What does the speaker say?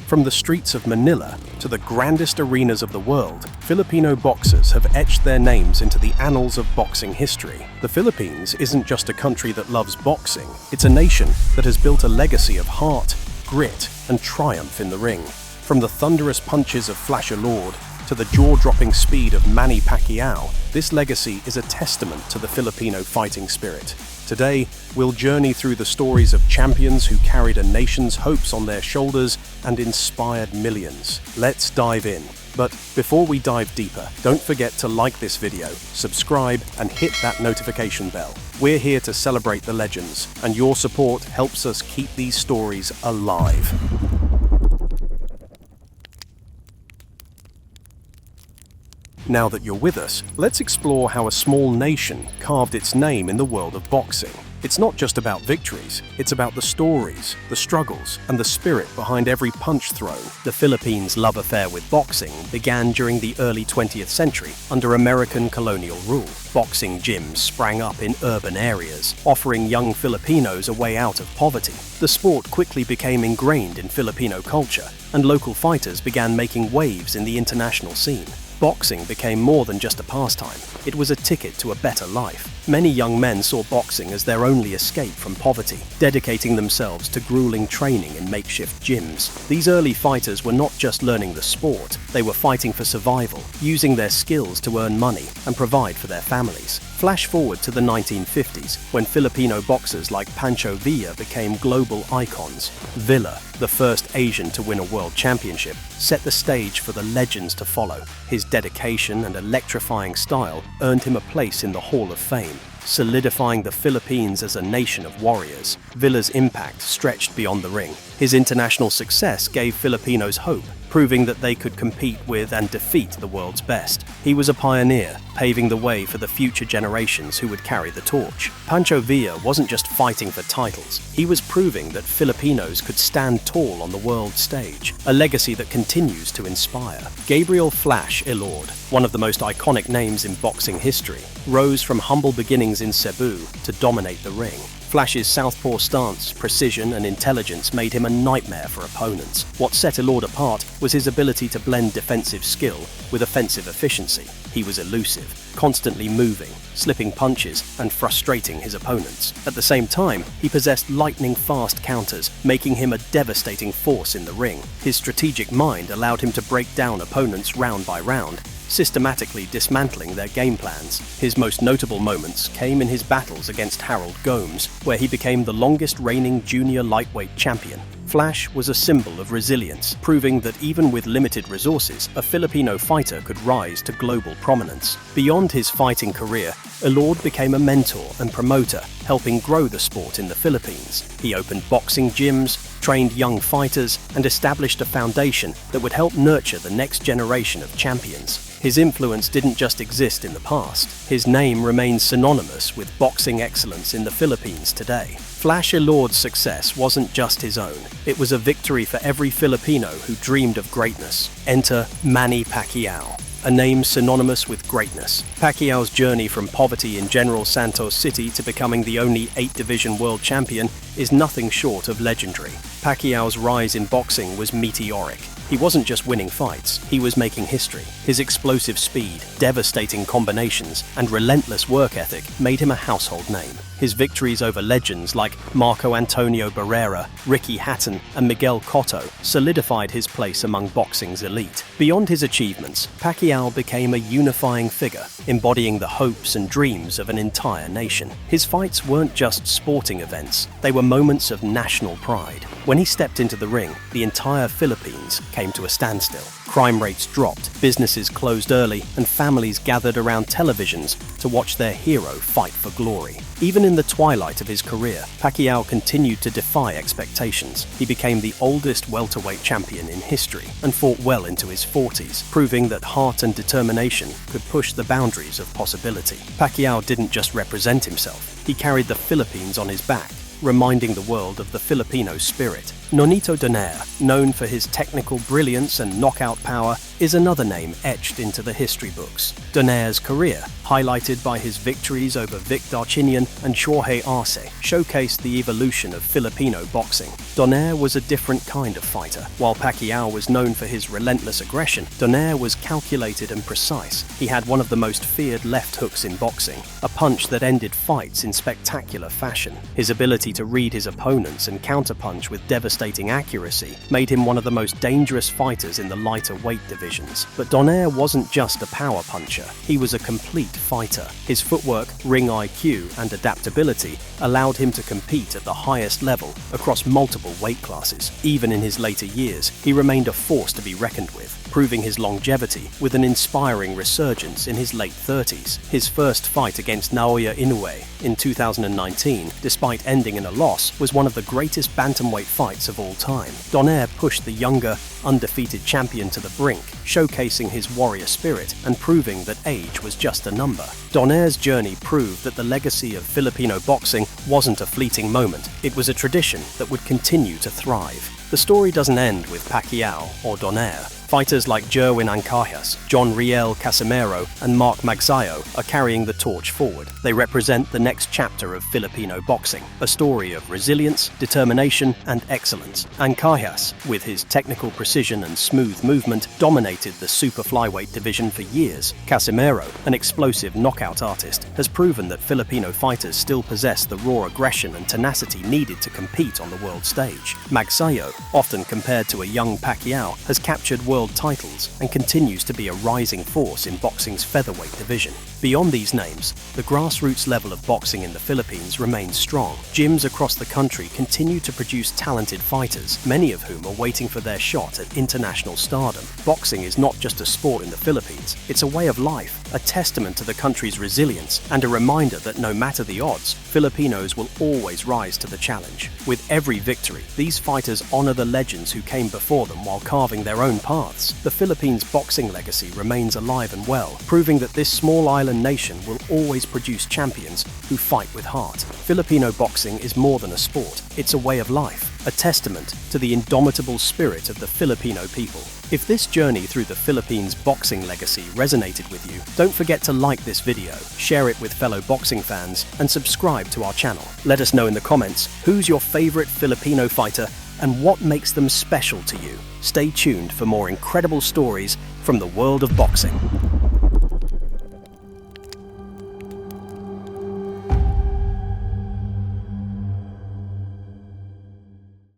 From the streets of Manila to the grandest arenas of the world, Filipino boxers have etched their names into the annals of boxing history. The Philippines isn't just a country that loves boxing, it's a nation that has built a legacy of heart, grit, and triumph in the ring. From the thunderous punches of Flash Lord to the jaw-dropping speed of Manny Pacquiao, this legacy is a testament to the Filipino fighting spirit. Today, we'll journey through the stories of champions who carried a nation's hopes on their shoulders and inspired millions. Let's dive in. But before we dive deeper, don't forget to like this video, subscribe, and hit that notification bell. We're here to celebrate the legends, and your support helps us keep these stories alive. Now that you're with us, let's explore how a small nation carved its name in the world of boxing. It's not just about victories, it's about the stories, the struggles, and the spirit behind every punch thrown. The Philippines' love affair with boxing began during the early 20th century under American colonial rule. Boxing gyms sprang up in urban areas, offering young Filipinos a way out of poverty. The sport quickly became ingrained in Filipino culture, and local fighters began making waves in the international scene. Boxing became more than just a pastime. It was a ticket to a better life. Many young men saw boxing as their only escape from poverty, dedicating themselves to grueling training in makeshift gyms. These early fighters were not just learning the sport, they were fighting for survival, using their skills to earn money and provide for their families. Flash forward to the 1950s, when Filipino boxers like Pancho Villa became global icons. Villa, the first Asian to win a world championship, set the stage for the legends to follow. His dedication and electrifying style earned him a place in the Hall of Fame, solidifying the Philippines as a nation of warriors. Villa's impact stretched beyond the ring. His international success gave Filipinos hope, proving that they could compete with and defeat the world's best. He was a pioneer, paving the way for the future generations who would carry the torch. Pancho Villa wasn't just fighting for titles, he was proving that Filipinos could stand tall on the world stage, a legacy that continues to inspire. Gabriel Flash Lord, one of the most iconic names in boxing history, rose from humble beginnings in Cebu to dominate the ring. Flash's southpaw stance, precision, and intelligence made him a nightmare for opponents. What set Lord apart was his ability to blend defensive skill with offensive efficiency. He was elusive, constantly moving, slipping punches, and frustrating his opponents. At the same time, he possessed lightning-fast counters, making him a devastating force in the ring. His strategic mind allowed him to break down opponents round by round, systematically dismantling their game plans. His most notable moments came in his battles against Harold Gomes, where he became the longest reigning junior lightweight champion. Flash was a symbol of resilience, proving that even with limited resources, a Filipino fighter could rise to global prominence. Beyond his fighting career, Lord became a mentor and promoter, helping grow the sport in the Philippines. He opened boxing gyms, trained young fighters, and established a foundation that would help nurture the next generation of champions. His influence didn't just exist in the past. His name remains synonymous with boxing excellence in the Philippines today. Flash Lord's success wasn't just his own. It was a victory for every Filipino who dreamed of greatness. Enter Manny Pacquiao, a name synonymous with greatness. Pacquiao's journey from poverty in General Santos City to becoming the only 8-division world champion is nothing short of legendary. Pacquiao's rise in boxing was meteoric. He wasn't just winning fights, he was making history. His explosive speed, devastating combinations, and relentless work ethic made him a household name. His victories over legends like Marco Antonio Barrera, Ricky Hatton, and Miguel Cotto solidified his place among boxing's elite. Beyond his achievements, Pacquiao became a unifying figure, embodying the hopes and dreams of an entire nation. His fights weren't just sporting events, they were moments of national pride. When he stepped into the ring, the entire Philippines came to a standstill. Crime rates dropped, businesses closed early, and families gathered around televisions to watch their hero fight for glory. Even in the twilight of his career, Pacquiao continued to defy expectations. He became the oldest welterweight champion in history and fought well into his 40s, proving that heart and determination could push the boundaries of possibility. Pacquiao didn't just represent himself, he carried the Philippines on his back, reminding the world of the Filipino spirit. Nonito Donaire, known for his technical brilliance and knockout power, is another name etched into the history books. Donaire's career, highlighted by his victories over Vic Darchinyan and Jorge Arce, showcased the evolution of Filipino boxing. Donaire was a different kind of fighter. While Pacquiao was known for his relentless aggression, Donaire was calculated and precise. He had one of the most feared left hooks in boxing, a punch that ended fights in spectacular fashion. His ability to read his opponents and counterpunch with devastating accuracy made him one of the most dangerous fighters in the lighter weight divisions. But Donaire wasn't just a power puncher, he was a complete fighter. His footwork, ring IQ, and adaptability allowed him to compete at the highest level across multiple weight classes. Even in his later years, he remained a force to be reckoned with, proving his longevity with an inspiring resurgence in his late 30s. His first fight against Naoya Inoue in 2019, despite ending in a loss, was one of the greatest bantamweight fights of all time. Donaire pushed the younger, undefeated champion to the brink, showcasing his warrior spirit and proving that age was just a number. Donaire's journey proved that the legacy of Filipino boxing wasn't a fleeting moment, it was a tradition that would continue to thrive. The story doesn't end with Pacquiao or Donaire. Fighters like Jerwin Ancajas, John Riel Casimero, and Mark Magsayo are carrying the torch forward. They represent the next chapter of Filipino boxing, a story of resilience, determination, and excellence. Ancajas, with his technical precision and smooth movement, dominated the super flyweight division for years. Casimero, an explosive knockout artist, has proven that Filipino fighters still possess the raw aggression and tenacity needed to compete on the world stage. Magsayo, often compared to a young Pacquiao, has captured world titles and continues to be a rising force in boxing's featherweight division. Beyond these names, the grassroots level of boxing in the Philippines remains strong. Gyms across the country continue to produce talented fighters, many of whom are waiting for their shot at international stardom. Boxing is not just a sport in the Philippines, it's a way of life, a testament to the country's resilience, and a reminder that no matter the odds, Filipinos will always rise to the challenge. With every victory, these fighters honor the legends who came before them while carving their own paths. The Philippines' boxing legacy remains alive and well, proving that this small island nation will always produce champions who fight with heart. Filipino boxing is more than a sport, it's a way of life, a testament to the indomitable spirit of the Filipino people. If this journey through the Philippines' boxing legacy resonated with you, don't forget to like this video, share it with fellow boxing fans, and subscribe to our channel. Let us know in the comments who's your favorite Filipino fighter and what makes them special to you. Stay tuned for more incredible stories from the world of boxing.